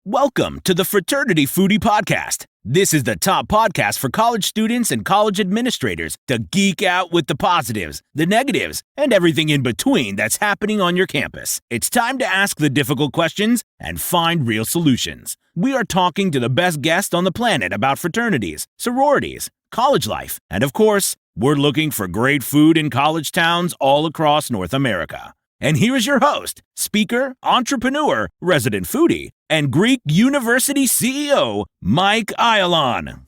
Welcome to the Fraternity Foodie podcast. This is the top podcast for college students and college administrators to geek out with the positives, the negatives, and everything in between that's happening on your campus. It's time to ask the difficult questions and find real solutions. We are talking to the best guests on the planet about fraternities, sororities, college life, and of course, we're looking for great food in college towns all across North America. And here is your host, speaker, entrepreneur, resident foodie, and Greek University CEO, Mike Ayalon.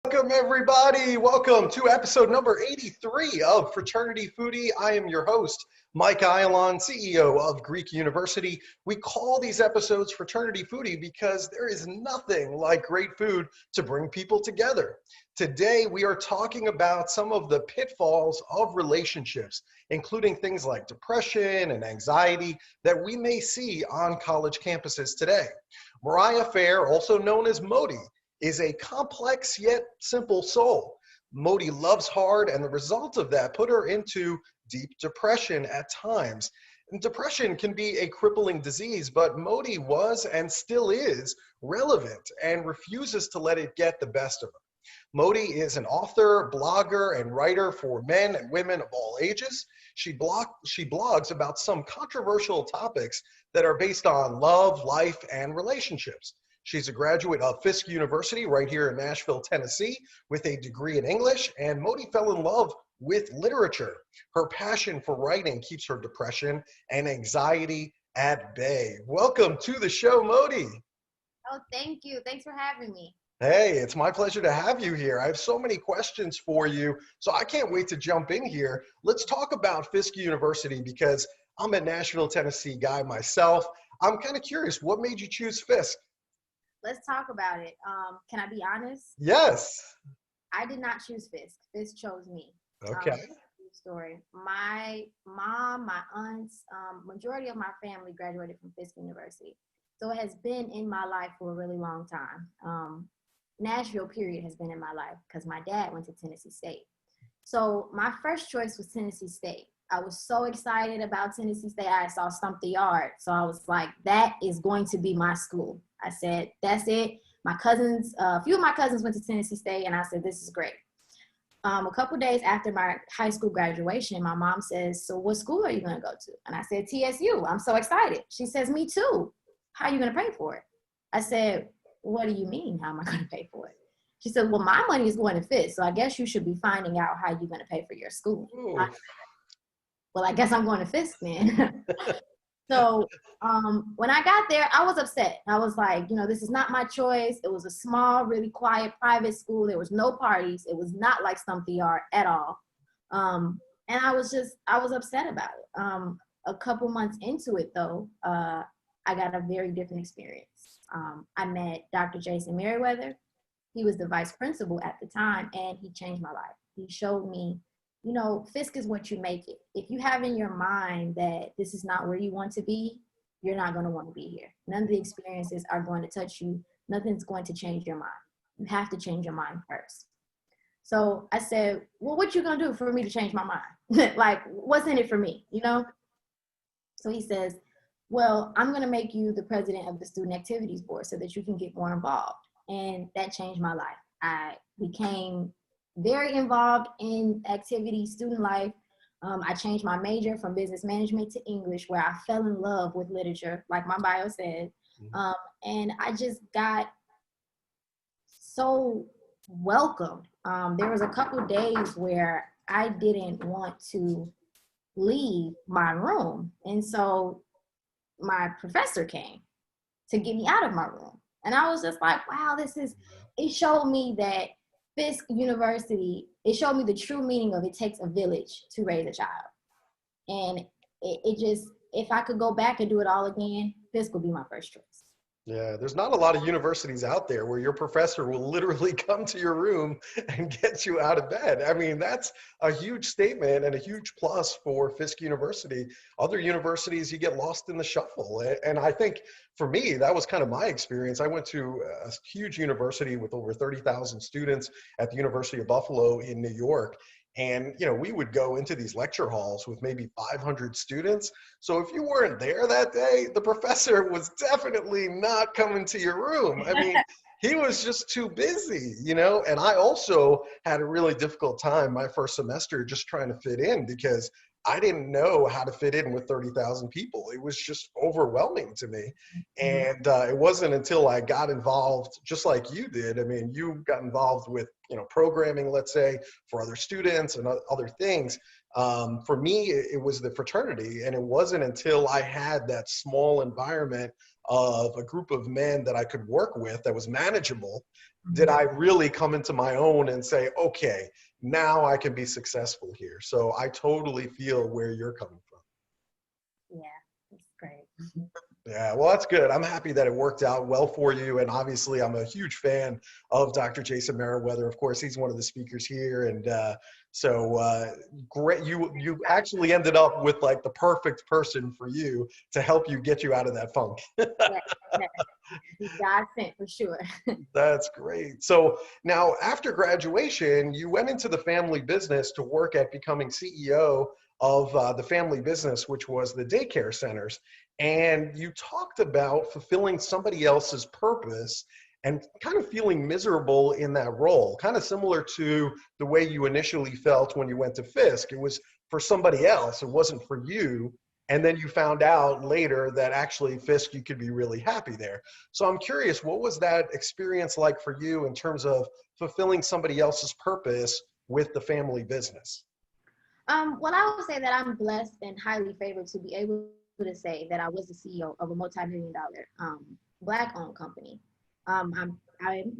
Welcome, everybody. Welcome to episode number 83 of Fraternity Foodie. I am your host, Mike Ayalon, CEO of Greek University. We call these episodes Fraternity Foodie because there is nothing like great food to bring people together. Today, we are talking about some of the pitfalls of relationships, including things like depression and anxiety that we may see on college campuses today. Mariah Fair, also known as Modi, is a complex yet simple soul. Modi loves hard, and the result of that put her into deep depression at times. And depression can be a crippling disease, but Modi was and still is relevant and refuses to let it get the best of her. Modi is an author, blogger, and writer for men and women of all ages. She blogs about some controversial topics that are based on love, life, and relationships. She's a graduate of Fisk University right here in Nashville, Tennessee, with a degree in English, and Modi fell in love with literature. Her passion for writing keeps her depression and anxiety at bay. Welcome to the show, Modi. Oh, thank you. Thanks for having me. Hey, it's my pleasure to have you here. I have so many questions for you, so I can't wait to jump in here. Let's talk about Fisk University because I'm a Nashville, Tennessee guy myself. I'm kind of curious, what made you choose Fisk? Let's talk about it. Can I be honest? Yes. I did not choose Fisk. Fisk chose me. Okay. Story. My mom, my aunts, majority of my family graduated from Fisk University. So it has been in my life for a really long time. Nashville, period, has been in my life because my dad went to Tennessee State. So my first choice was Tennessee State. I was so excited about Tennessee State. I saw Stump the Yard. So I was like, that is going to be my school. I said, that's it. My cousins, a few of my cousins went to Tennessee State, and I said, this is great. A couple days after my high school graduation, my mom says, so what school are you going to go to? And I said, TSU. I'm so excited. She says, me too. How are you going to pay for it? I said, what do you mean? How am I going to pay for it? She said, well, my money is going to Fisk, so I guess you should be finding out how you're going to pay for your school. Well, I guess I'm going to Fisk then. So when I got there, I was upset. I was like, this is not my choice. It was a small, really quiet private school. There was no parties. It was not like Stump the Yard at all. And I was upset about it. A couple months into it, though, I got a very different experience. I met Dr. Jason Merriweather. He was the vice principal at the time, and he changed my life. He showed me, Fisk is what you make it. If you have in your mind that this is not where you want to be, you're not going to want to be here. None of the experiences are going to touch you. Nothing's going to change your mind. You have to change your mind first. So I said, well, what you going to do for me to change my mind? Like, what's in it for me, So he says, well, I'm going to make you the president of the Student Activities Board so that you can get more involved. And that changed my life. I became very involved in activities, student life. I changed my major from business management to English, where I fell in love with literature, like my bio said. And I just got so welcomed. There was a couple days where I didn't want to leave my room. And so my professor came to get me out of my room. And I was just like, wow, it showed me that Fisk University, it showed me the true meaning of it takes a village to raise a child. And it just, if I could go back and do it all again, Fisk would be my first choice. Yeah, there's not a lot of universities out there where your professor will literally come to your room and get you out of bed. I mean, that's a huge statement and a huge plus for Fisk University. Other universities, you get lost in the shuffle. And I think for me, that was kind of my experience. I went to a huge university with over 30,000 students at the University of Buffalo in New York. And, we would go into these lecture halls with maybe 500 students. So if you weren't there that day, the professor was definitely not coming to your room. I mean, he was just too busy. And I also had a really difficult time my first semester just trying to fit in because I didn't know how to fit in with 30,000 people. It was just overwhelming to me. And it wasn't until I got involved, just like you did. I mean, you got involved with, programming, let's say, for other students and other things. For me, it was the fraternity. And it wasn't until I had that small environment of a group of men that I could work with that was manageable, did I really come into my own and say, okay, now I can be successful here. So I totally feel where you're coming from. Yeah, that's great. Yeah, well, that's good. I'm happy that it worked out well for you. And obviously, I'm a huge fan of Dr. Jason Meriwether. Of course, he's one of the speakers here. And great. You actually ended up with like the perfect person for you to help you get you out of that funk. Yeah. God sent for sure. That's great. So now after graduation, you went into the family business to work at becoming CEO of the family business, which was the daycare centers. And you talked about fulfilling somebody else's purpose and kind of feeling miserable in that role, kind of similar to the way you initially felt when you went to Fisk. It was for somebody else, it wasn't for you. And then you found out later that actually Fisk, you could be really happy there. So I'm curious, what was that experience like for you in terms of fulfilling somebody else's purpose with the family business? Well, I would say that I'm blessed and highly favored to be able to say that I was the CEO of a multi-million-dollar Black-owned company. I'm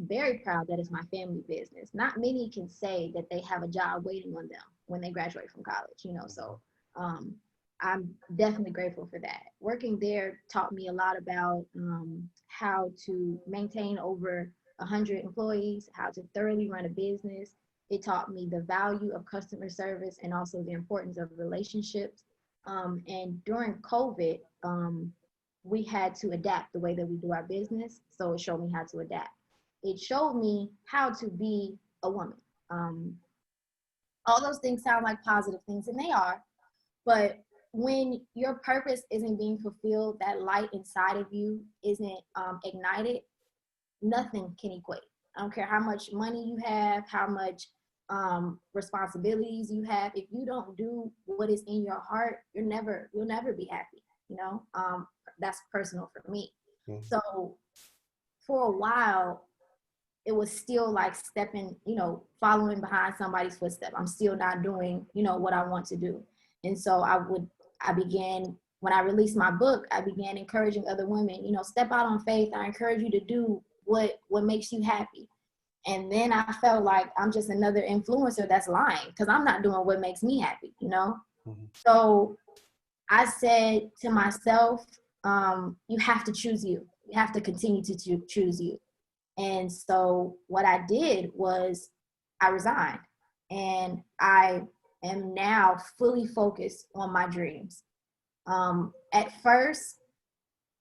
very proud that it's my family business. Not many can say that they have a job waiting on them when they graduate from college. So I'm definitely grateful for that. Working there taught me a lot about how to maintain over 100 employees, how to thoroughly run a business. It taught me the value of customer service and also the importance of relationships. And during COVID, we had to adapt the way that we do our business. So it showed me how to adapt. It showed me how to be a woman. All those things sound like positive things, and they are. But when your purpose isn't being fulfilled, that light inside of you isn't ignited, nothing can equate. I don't care how much money you have, how much responsibilities you have. If you don't do what is in your heart, you'll never be happy. That's personal for me. Mm-hmm. So for a while, it was still like following behind somebody's footstep. I'm still not doing, what I want to do. And so when I released my book, I began encouraging other women, step out on faith. I encourage you to do what makes you happy. And then I felt like I'm just another influencer that's lying because I'm not doing what makes me happy, Mm-hmm. So I said to myself, you have to choose you. You have to continue to choose you. And so what I did was I resigned, and I am now fully focused on my dreams. At first,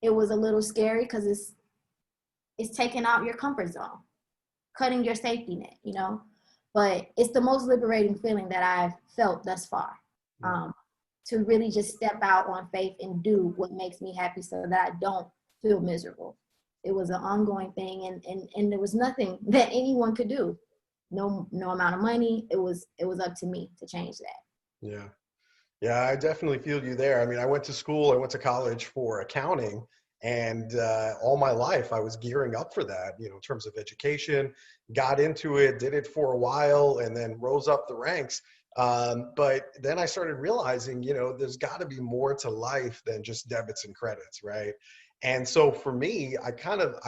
it was a little scary because it's taking out your comfort zone, cutting your safety net, but it's the most liberating feeling that I've felt thus far, to really just step out on faith and do what makes me happy so that I don't feel miserable. It was an ongoing thing, and there was nothing that anyone could do. No amount of money. It was up to me to change that. Yeah. Yeah, I definitely feel you there. I mean, I went to college for accounting, and all my life I was gearing up for that, in terms of education, got into it, did it for a while, and then rose up the ranks. But then I started realizing, there's got to be more to life than just debits and credits, right? And so for me, I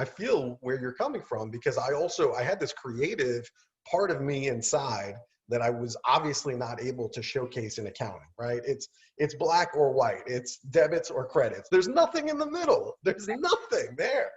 feel where you're coming from, because I had this creative part of me inside that I was obviously not able to showcase in accounting, right? It's black or white, it's debits or credits. There's nothing in the middle. There's nothing there.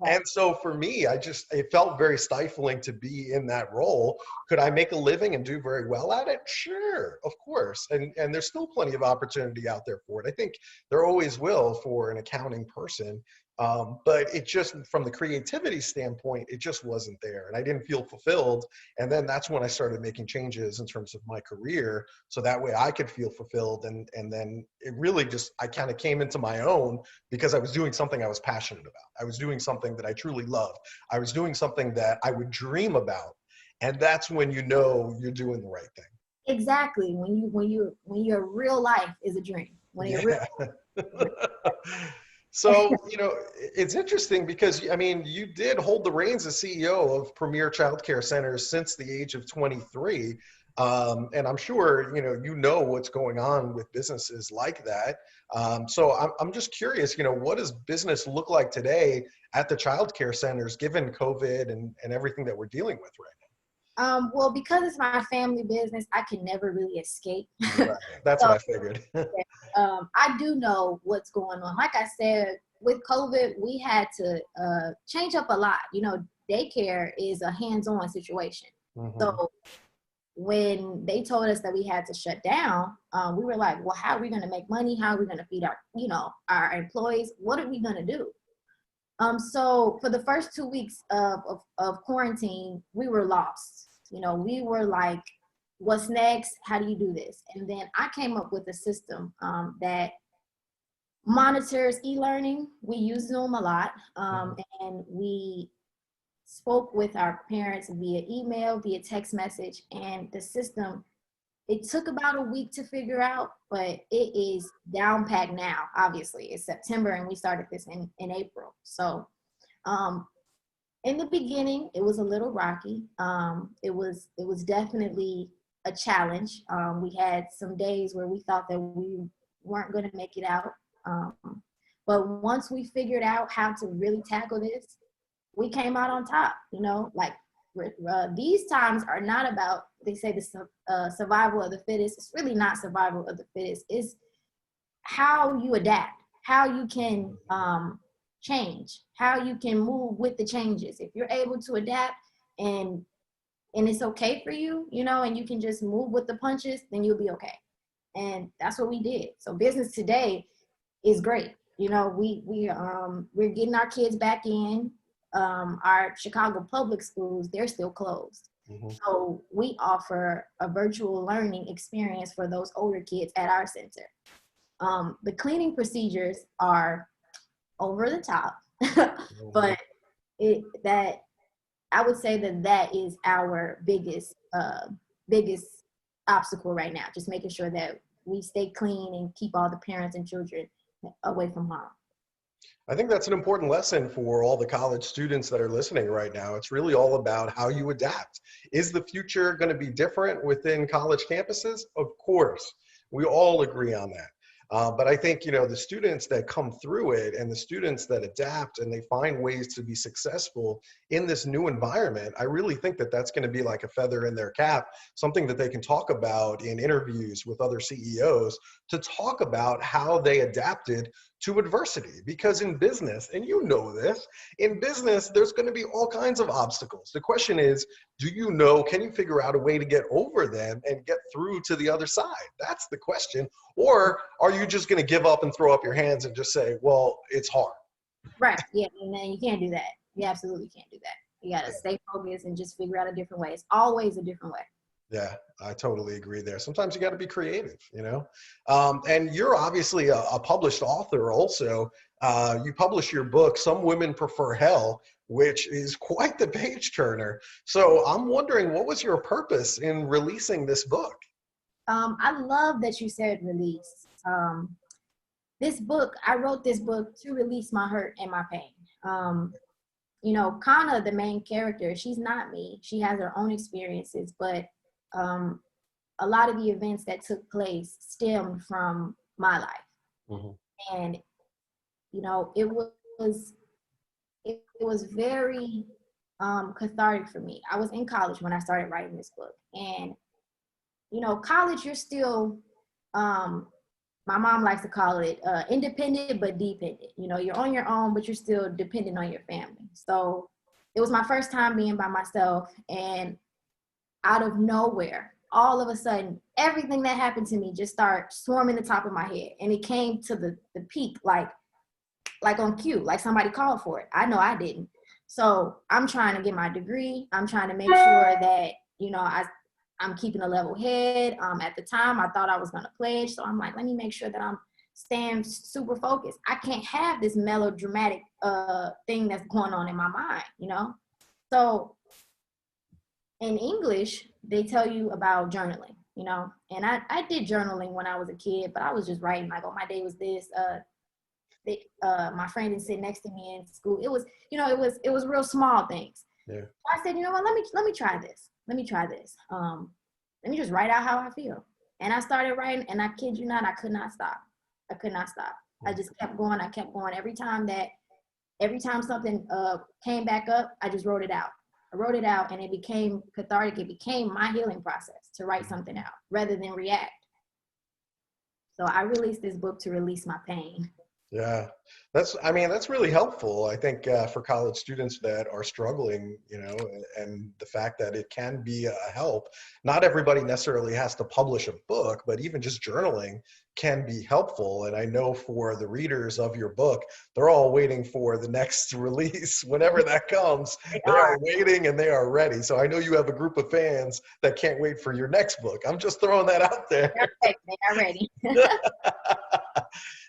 Right. And so for me, it felt very stifling to be in that role. Could I make a living and do very well at it? Sure, of course. And there's still plenty of opportunity out there for it. I think there always will for an accounting person. But it just, from the creativity standpoint, it just wasn't there. And I didn't feel fulfilled. And then that's when I started making changes in terms of my career. So that way I could feel fulfilled. And then it really just, I kind of came into my own because I was doing something I was passionate about. I was doing something that I truly loved. I was doing something that I would dream about. And that's when you know you're doing the right thing. Exactly. When your real life is a dream. When your real So, it's interesting because, I mean, you did hold the reins as CEO of Premier Childcare Centers since the age of 23. And I'm sure, you know what's going on with businesses like that. So I'm just curious, what does business look like today at the childcare centers, given COVID and everything that we're dealing with right well, because it's my family business, I can never really escape. now? Right. That's So, what I figured. I do know what's going on. Like I said, with COVID, we had to change up a lot. Daycare is a hands-on situation. Mhm. So when they told us that we had to shut down, we were like, well, how are we going to make money? How are we going to feed our employees? What are we going to do? So for the first 2 weeks of quarantine, we were lost. We were like, what's next? How do you do this? And then I came up with a system that monitors e-learning. We use Zoom a lot, and we spoke with our parents via email, via text message, and the system, it took about a week to figure out, but it is down packed now. Obviously, it's September and we started this in April. So in the beginning, it was a little rocky. It was definitely a challenge. We had some days where we thought that we weren't going to make it out. But once we figured out how to really tackle this, we came out on top. These times are not about, they say the survival of the fittest. It's really not survival of the fittest. It's how you adapt, how you can change, how you can move with the changes. If you're able to adapt and it's okay for you, and you can just move with the punches, then you'll be okay. And that's what we did. So business today is great. We're getting our kids back in. Our Chicago public schools, they're still closed. So we offer a virtual learning experience for those older kids at our center. The cleaning procedures are over the top, but I would say that is our biggest obstacle right now. Just making sure that we stay clean and keep all the parents and children away from harm. I think that's an important lesson for all the college students that are listening right now. It's really all about how you adapt. Is the future going to be different within college campuses? Of course, we all agree on that. But I think, the students that come through it and the students that adapt and they find ways to be successful in this new environment, I really think that that's going to be like a feather in their cap, something that they can talk about in interviews with other CEOs to talk about how they adapted to adversity. Because in business, and this, in business, there's going to be all kinds of obstacles. The question is, can you figure out a way to get over them and get through to the other side? That's the question. Or are you just going to give up and throw up your hands and just say, well, it's hard? Right. Yeah. And then you can't do that. You absolutely can't do that. You got to stay focused and just figure out a different way. It's always a different way. Yeah, I totally agree there. Sometimes you got to be creative, and you're obviously a published author also. You publish your book, Some Women Prefer Hell, which is quite the page turner. So I'm wondering, what was your purpose in releasing this book? I love that you said release. I wrote this book to release my hurt and my pain. Kana, the main character, she's not me. She has her own experiences, but a lot of the events that took place stemmed from my life. And, it was very cathartic for me. I was in college when I started writing this book, and college, you're still, my mom likes to call it independent but dependent. You're on your own, but you're still dependent on your family. So it was my first time being by myself, and out of nowhere, all of a sudden, everything that happened to me just started swarming the top of my head. And it came to the peak, like on cue, like somebody called for it. I know I didn't. So I'm trying to get my degree. I'm trying to make sure that, I'm keeping a level head. At the time, I thought I was going to pledge. So I'm like, let me make sure that I'm staying super focused. I can't have this melodramatic thing that's going on in my mind, So in English, they tell you about journaling, and I did journaling when I was a kid, but I was just writing like, oh, my day was this. My friend didn't sit next to me in school. It was, it was real small things. Yeah. So I said, what, let me try this. Let me try this. Let me just write out how I feel. And I started writing, and I kid you not, I could not stop. I could not stop. I just kept going. I kept going. Every time something came back up, I just wrote it out. I wrote it out, and it became cathartic. It became my healing process to write something out rather than react. So I released this book to release my pain. Yeah, that's really helpful. I think for college students that are struggling, and the fact that it can be a help. Not everybody necessarily has to publish a book, but even just journaling can be helpful. And I know for the readers of your book, they're all waiting for the next release. Whenever that comes, they are waiting and they are ready. So I know you have a group of fans that can't wait for your next book. I'm just throwing that out there. They are ready.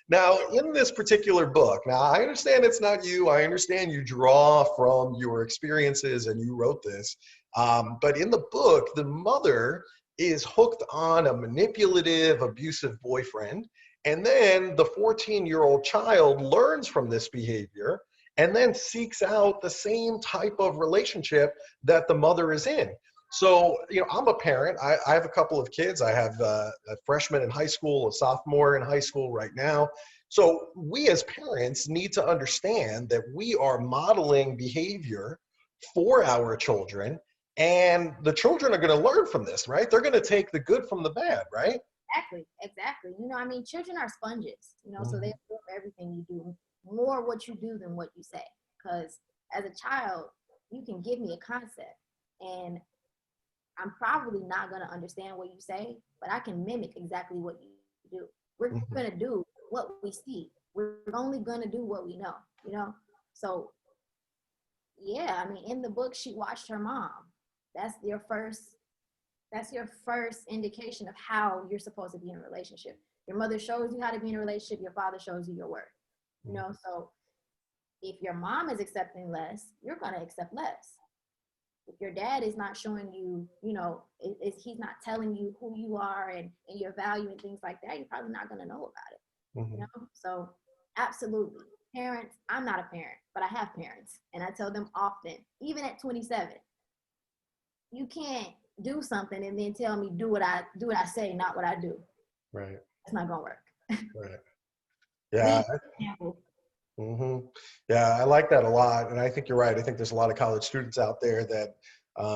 Now, in this particular book, now I understand it's not you. I understand you draw from your experiences and you wrote this. But in the book, the mother is hooked on a manipulative, abusive boyfriend. And then the 14-year-old child learns from this behavior and then seeks out the same type of relationship that the mother is in. So, I'm a parent. I have a couple of kids. I have a freshman in high school, a sophomore in high school right now. So we as parents need to understand that we are modeling behavior for our children, and the children are going to learn from this, right? They're going to take the good from the bad, right? Exactly. Children are sponges, so they absorb everything you do, more what you do than what you say. Because as a child, you can give me a concept, and I'm probably not going to understand what you say, but I can mimic exactly what you do. We're going to do what we see. We're only going to do what we know, So, yeah, in the book, she watched her mom. That's your first indication of how you're supposed to be in a relationship. Your mother shows you how to be in a relationship. Your father shows you your worth, So if your mom is accepting less, you're going to accept less. If your dad is not showing you, he's not telling you who you are and your value and things like that, you're probably not going to know about it, So absolutely. Parents, I'm not a parent, but I have parents. And I tell them often, even at 27, you can't do something and then tell me do what I say, not what I do. Right. It's not going to work. Right. Yeah. Yeah, I like that a lot. And I think you're right. I think there's a lot of college students out there that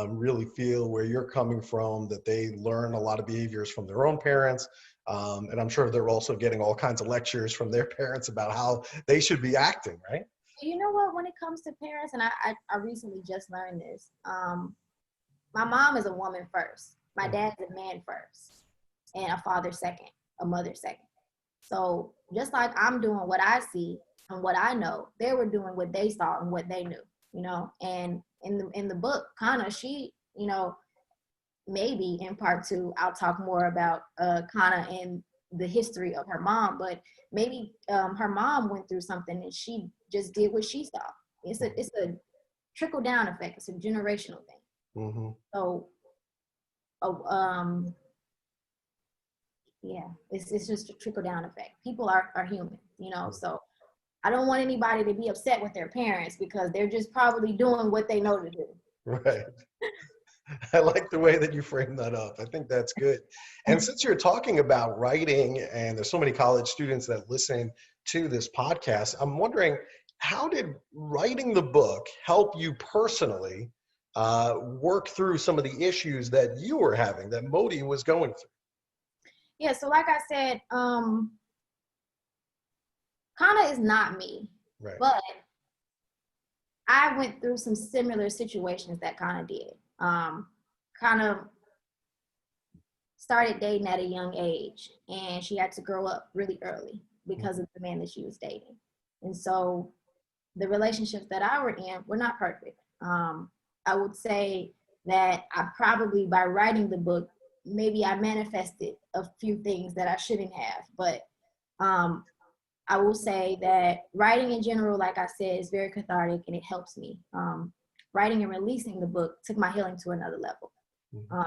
really feel where you're coming from, that they learn a lot of behaviors from their own parents. And I'm sure they're also getting all kinds of lectures from their parents about how they should be acting, right? You know what, when it comes to parents, and I recently just learned this, my mom is a woman first. My dad's a man first, and a father second, a mother second. So just like I'm doing what I see and what I know, they were doing what they saw and what they knew, and in the book, Kana, she, maybe in part 2, I'll talk more about Kana and the history of her mom, but maybe her mom went through something and she just did what she saw. It's a trickle down effect. It's a generational thing. So, yeah, it's just a trickle down effect. People are human, so I don't want anybody to be upset with their parents because they're just probably doing what they know to do. Right. I like the way that you frame that up. I think that's good. And since you're talking about writing, and there's so many college students that listen to this podcast, I'm wondering, how did writing the book help you personally work through some of the issues that you were having, that Modi was going through? Yeah, so like I said, kind of is not me, Right. but I went through some similar situations that kind of did. Kind of started dating at a young age, and she had to grow up really early because of the man that she was dating. And so the relationships that I were in were not perfect. I would say that I probably, by writing the book, maybe I manifested a few things that I shouldn't have. But I will say that writing in general, like I said, is very cathartic and it helps me. Writing and releasing the book took my healing to another level.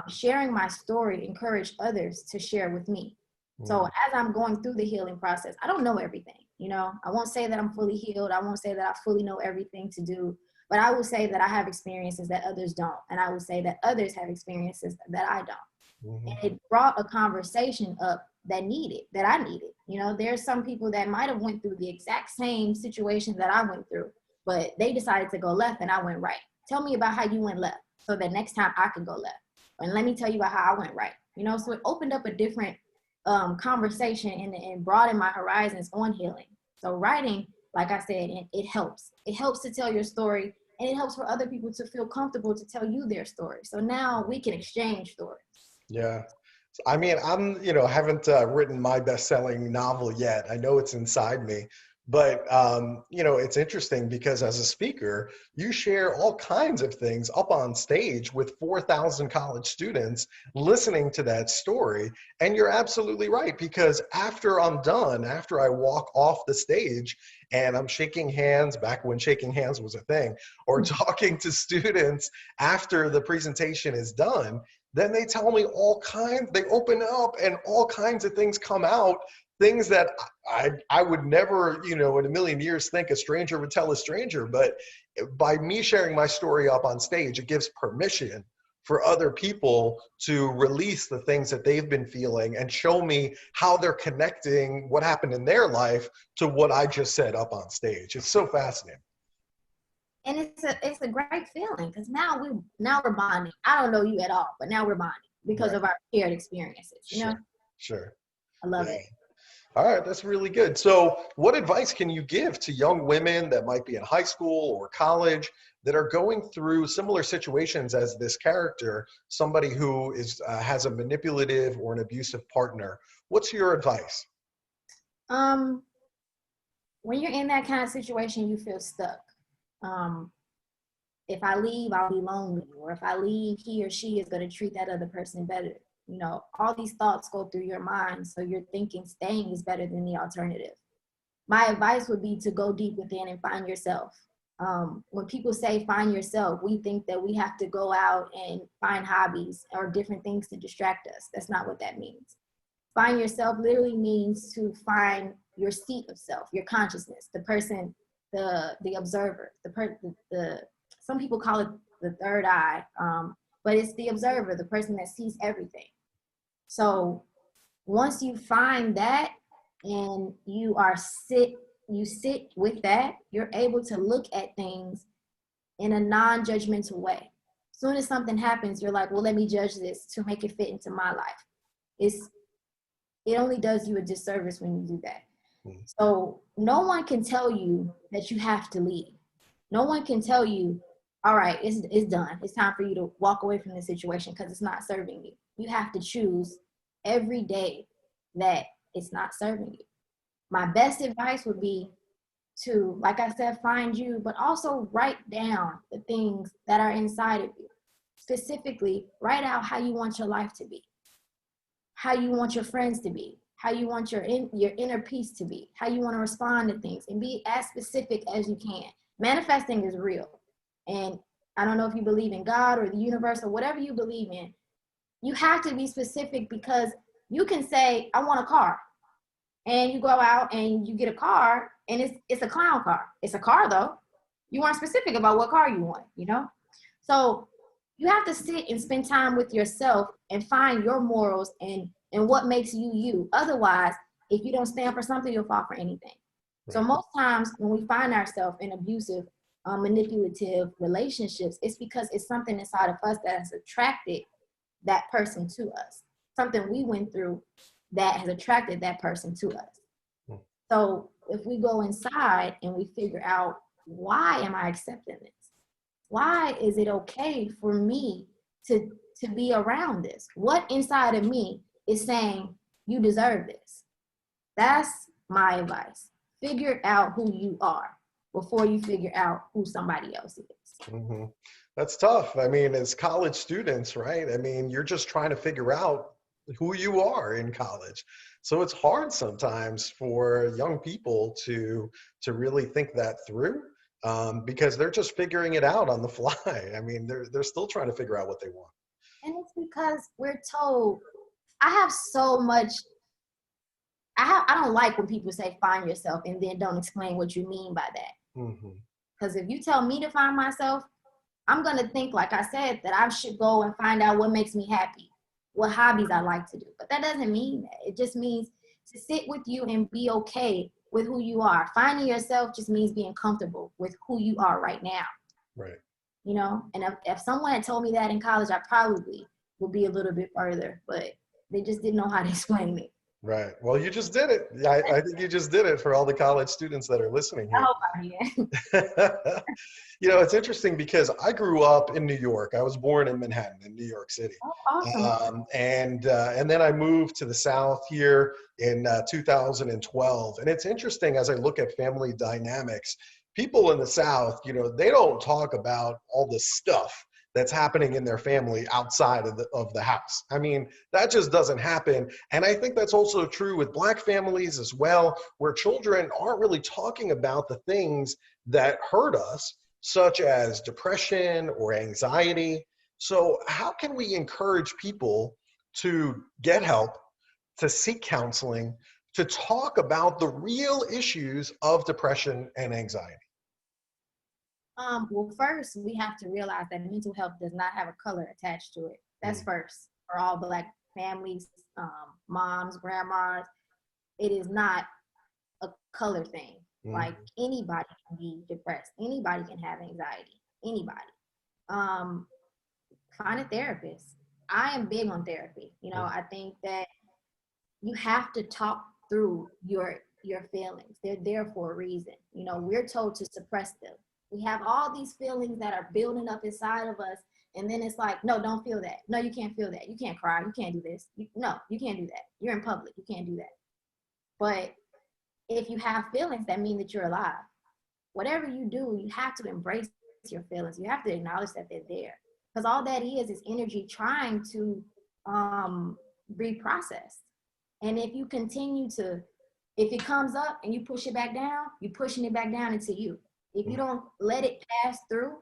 Sharing my story encouraged others to share with me. So as I'm going through the healing process, I don't know everything. You know, I won't say that I'm fully healed. I won't say that I fully know everything to do, but I will say that I have experiences that others don't. And I will say that others have experiences that I don't. And it brought a conversation up that I needed. You know, there's some people that might have went through the exact same situation that I went through, but they decided to go left and I went right. Tell me about how you went left so that next time I can go left. And let me tell you about how I went right. You know, so it opened up a different conversation and broadened my horizons on healing. So writing, like I said, it helps. It helps to tell your story, and it helps for other people to feel comfortable to tell you their story. So now we can exchange stories. Yeah. I mean, haven't written my best-selling novel yet. I know it's inside me, but it's interesting because as a speaker, you share all kinds of things up on stage with 4,000 college students listening to that story. And you're absolutely right, because after I'm done, after I walk off the stage and I'm shaking hands, back when shaking hands was a thing, or talking to students after the presentation is done, then they tell me they open up and all kinds of things come out, things that I would never, in a million years think a stranger would tell a stranger. But by me sharing my story up on stage, it gives permission for other people to release the things that they've been feeling and show me how they're connecting what happened in their life to what I just said up on stage. It's so fascinating. And it's a great feeling because now we're bonding. I don't know you at all, but now we're bonding because of our shared experiences. You know? Sure. I love it. All right, that's really good. So what advice can you give to young women that might be in high school or college that are going through similar situations as this character, somebody who has a manipulative or an abusive partner? What's your advice? When you're in that kind of situation, you feel stuck. If I leave, I'll be lonely, or if I leave, he or she is going to treat that other person better. You know, all these thoughts go through your mind, so you're thinking staying is better than the alternative. My advice would be to go deep within and find yourself. When people say find yourself, we think that we have to go out and find hobbies or different things to distract us. That's not what that means. Find yourself literally means to find your seat of self, your consciousness, the person, the observer, some people call it the third eye, but it's the observer, the person that sees everything. So once you find that and you sit with that, you're able to look at things in a non-judgmental way. As soon as something happens, you're like, well, let me judge this to make it fit into my life. It only does you a disservice when you do that. So no one can tell you that you have to leave. No one can tell you, all right, it's done. It's time for you to walk away from the situation because it's not serving you. You have to choose every day that it's not serving you. My best advice would be to, like I said, find you, but also write down the things that are inside of you. Specifically, write out how you want your life to be, how you want your friends to be, how you want your inner peace to be, how you want to respond to things, and be as specific as you can. Manifesting is real. And I don't know if you believe in God or the universe or whatever you believe in, you have to be specific, because you can say, I want a car. And you go out and you get a car and it's a clown car. It's a car though. You weren't specific about what car you want, you know? So you have to sit and spend time with yourself and find your morals and what makes you you. Otherwise, if you don't stand for something, you'll fall for anything. Right. So most times when we find ourselves in abusive manipulative relationships, it's because it's something inside of us that has attracted that person to us. Something we went through that has attracted that person to us. So if we go inside and we figure out, why am I accepting this? Why is it okay for me to be around this? What inside of me is saying, you deserve this? That's my advice. Figure out who you are before you figure out who somebody else is. Mm-hmm. That's tough. I mean, as college students, right? I mean, you're just trying to figure out who you are in college. So it's hard sometimes for young people to really think that through, because they're just figuring it out on the fly. I mean, they're still trying to figure out what they want. And it's because we're told, I have so much, I don't like when people say find yourself and then don't explain what you mean by that. Because if you tell me to find myself, I'm going to think, like I said, that I should go and find out what makes me happy, what hobbies I like to do. But that doesn't mean that. It just means to sit with you and be okay with who you are. Finding yourself just means being comfortable with who you are right now. Right. You know, and if someone had told me that in college, I probably would be a little bit further, but they just didn't know how to explain it. Right. Well, you just did it. I think you just did it for all the college students that are listening here. I hope I am. You know, it's interesting because I grew up in New York. I was born in Manhattan, in New York City. Oh, awesome. And then I moved to the South here in 2012. And it's interesting as I look at family dynamics, people in the South, you know, they don't talk about all the stuff that's happening in their family outside of the house. I mean, that just doesn't happen. And I think that's also true with Black families as well, where children aren't really talking about the things that hurt us, such as depression or anxiety. So how can we encourage people to get help, to seek counseling, to talk about the real issues of depression and anxiety? Well, first, we have to realize that mental health does not have a color attached to it. That's first. For all Black families, moms, grandmas, it is not a color thing. Like, anybody can be depressed. Anybody can have anxiety. Anybody. Find a therapist. I am big on therapy. You know, I think that you have to talk through your feelings. They're there for a reason. You know, we're told to suppress them. We have all these feelings that are building up inside of us. And then it's like, no, don't feel that. No, you can't feel that. You can't cry. You can't do this. No, you can't do that. You're in public. You can't do that. But if you have feelings, that mean that you're alive. Whatever you do, you have to embrace your feelings. You have to acknowledge that they're there. Because all that is energy trying to be processed. And if you continue to, if it comes up and you push it back down, you're pushing it back down into you. If you don't let it pass through,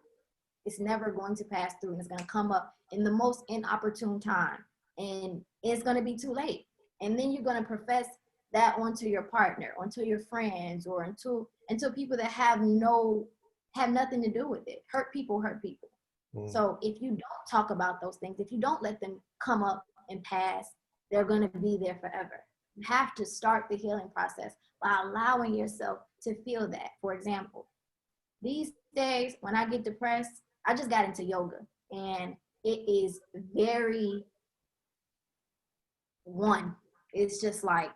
it's never going to pass through, and it's going to come up in the most inopportune time, and it's going to be too late. And then you're going to profess that onto your partner, onto your friends, or into people that have nothing to do with it. Hurt people hurt people. So if you don't talk about those things, if you don't let them come up and pass, they're going to be there forever. You have to start the healing process by allowing yourself to feel that. For example, these days when I get depressed, I just got into yoga, and it is very it's just like,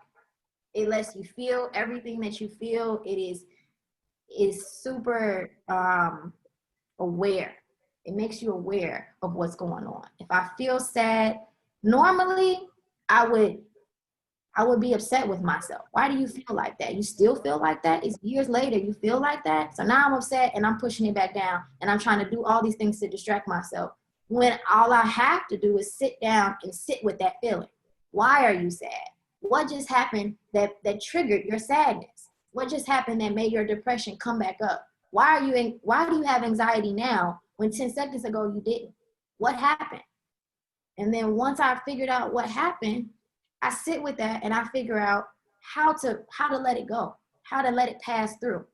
it lets you feel everything that you feel. It is super aware. It makes you aware of what's going on. If I feel sad, normally I would be upset with myself. Why do you feel like that? You still feel like that? It's years later, you feel like that? So now I'm upset and I'm pushing it back down, and I'm trying to do all these things to distract myself, when all I have to do is sit down and sit with that feeling. Why are you sad? What just happened that triggered your sadness? What just happened that made your depression come back up? Why do you have anxiety now when 10 seconds ago you didn't? What happened? And then once I figured out what happened, I sit with that and I figure out how to let it go, how to let it pass through.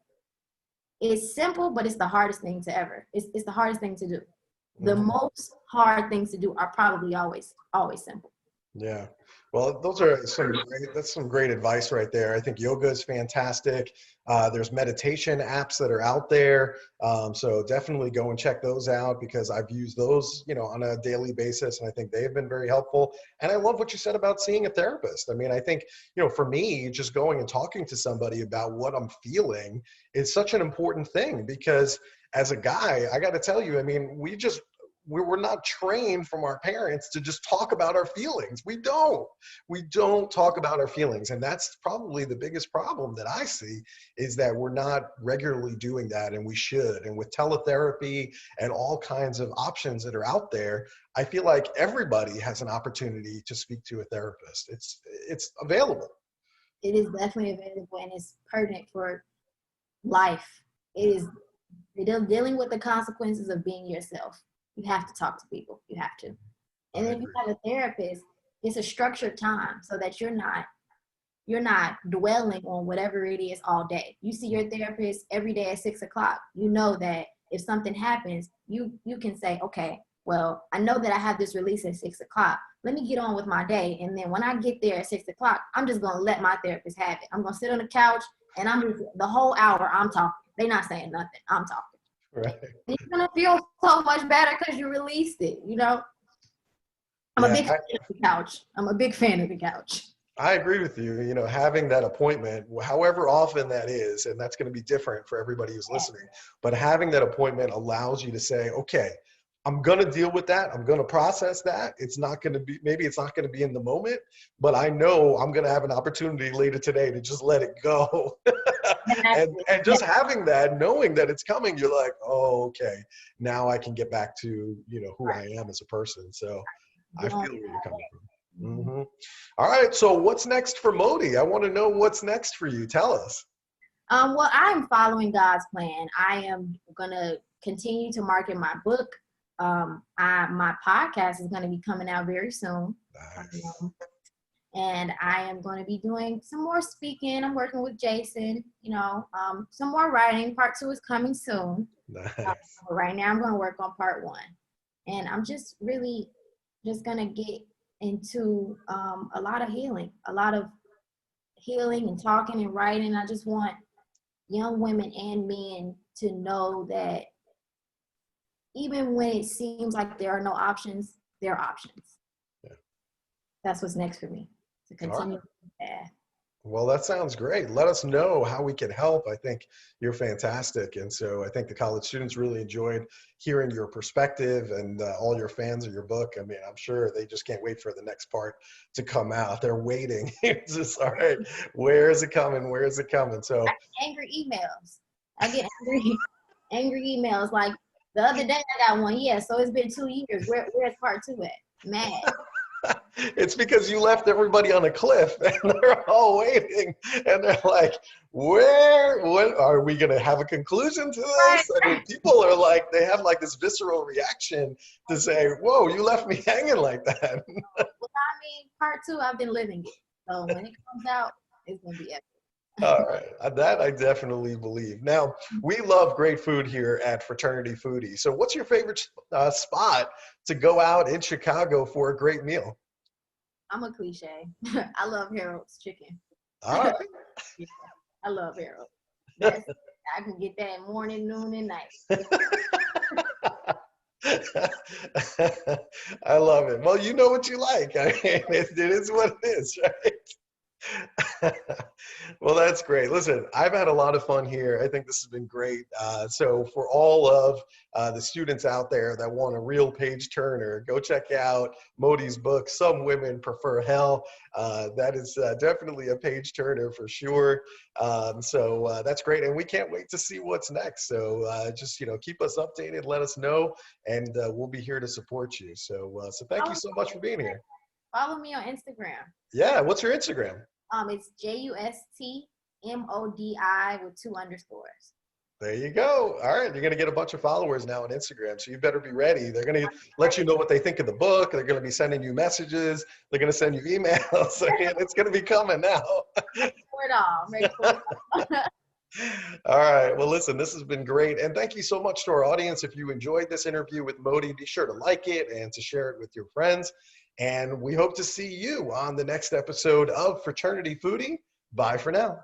It's simple, but it's the hardest thing to ever. It's the hardest thing to do. The most hard things to do are probably always simple. Yeah. Well, those are that's some great advice right there. I think yoga is fantastic. There's meditation apps that are out there. So definitely go and check those out because I've used those, on a daily basis. And I think they've been very helpful. And I love what you said about seeing a therapist. I mean, I think, for me, just going and talking to somebody about what I'm feeling is such an important thing because as a guy, I got to tell you, I mean, we're not trained from our parents to just talk about our feelings. We don't talk about our feelings. And that's probably the biggest problem that I see is that we're not regularly doing that. And we should. And with teletherapy and all kinds of options that are out there, I feel like everybody has an opportunity to speak to a therapist. It's available. It is definitely available and it's pertinent for life. You're dealing with the consequences of being yourself. You have to talk to people. You have to. And then if you have a therapist, it's a structured time so that you're not dwelling on whatever it is all day. You see your therapist every day at 6 o'clock. You know that if something happens, you can say, okay, well, I know that I have this release at 6 o'clock. Let me get on with my day. And then when I get there at 6 o'clock, I'm just going to let my therapist have it. I'm going to sit on the couch and the whole hour I'm talking. They're not saying nothing. I'm talking. Right. And you're gonna feel so much better because you released it, I'm a big fan of the couch. I'm a big fan of the couch. I agree with you. Having that appointment, however often that is, and that's going to be different for everybody who's listening, but having that appointment allows you to say, okay, I'm going to deal with that. I'm going to process that. Maybe it's not going to be in the moment, but I know I'm going to have an opportunity later today to just let it go. and just having that, knowing that it's coming, you're like, oh, okay, now I can get back to, who I am as a person. So I feel where you're coming from. Mm-hmm. All right. So what's next for Modi? I want to know what's next for you. Tell us. Well, I'm following God's plan. I am going to continue to market my book. My podcast is going to be coming out very soon. Nice. And I am going to be doing some more speaking. I'm working with Jason, some more writing. Part 2 is coming soon. Nice. But right now I'm going to work on part 1. And I'm just really just going to get into a lot of healing and talking and writing. I just want young women and men to know that even when it seems like there are no options, there are options. Yeah. That's what's next for me, to continue the path. Well, that sounds great. Let us know how we can help. I think you're fantastic. And so I think the college students really enjoyed hearing your perspective and all your fans of your book. I mean, I'm sure they just can't wait for the next part to come out. They're waiting. It's just, all right, where is it coming? Where is it coming? So I get angry emails. I get angry emails. Like the other day I got one. Yeah, so it's been 2 years. Where's part 2 at? Mad. It's because you left everybody on a cliff and they're all waiting and they're like, what are we going to have a conclusion to this? I mean, people are like, they have like this visceral reaction to say, whoa, you left me hanging like that. Well, I mean, part 2, I've been living it. So when it comes out, it's going to be epic. All right. That I definitely believe. Now, we love great food here at Fraternity Foodie. So what's your favorite spot to go out in Chicago for a great meal? I'm a cliche. I love Harold's chicken. All right. Yeah, I love Harold. I can get that morning, noon, and night. I love it. Well, you know what you like. I mean, it is what it is, right? Well, that's great. Listen, I've had a lot of fun here. I think this has been great. So for all of the students out there that want a real page turner, go check out Modi's book, Some Women Prefer Hell. That is definitely a page turner for sure. So that's great. And we can't wait to see what's next. So just, keep us updated, let us know, and we'll be here to support you. So thank you so much for being here. Follow me on Instagram. Yeah, what's your Instagram? It's JUSTMODI with 2 underscores. There you go. All right, you're going to get a bunch of followers now on Instagram, so you better be ready. They're going to let you know what they think of the book. They're going to be sending you messages. They're going to send you emails. It's going to be coming now. Ready for it all. All right. Well, listen, this has been great. And thank you so much to our audience. If you enjoyed this interview with Modi, be sure to like it and to share it with your friends. And we hope to see you on the next episode of Fraternity Foodie. Bye for now.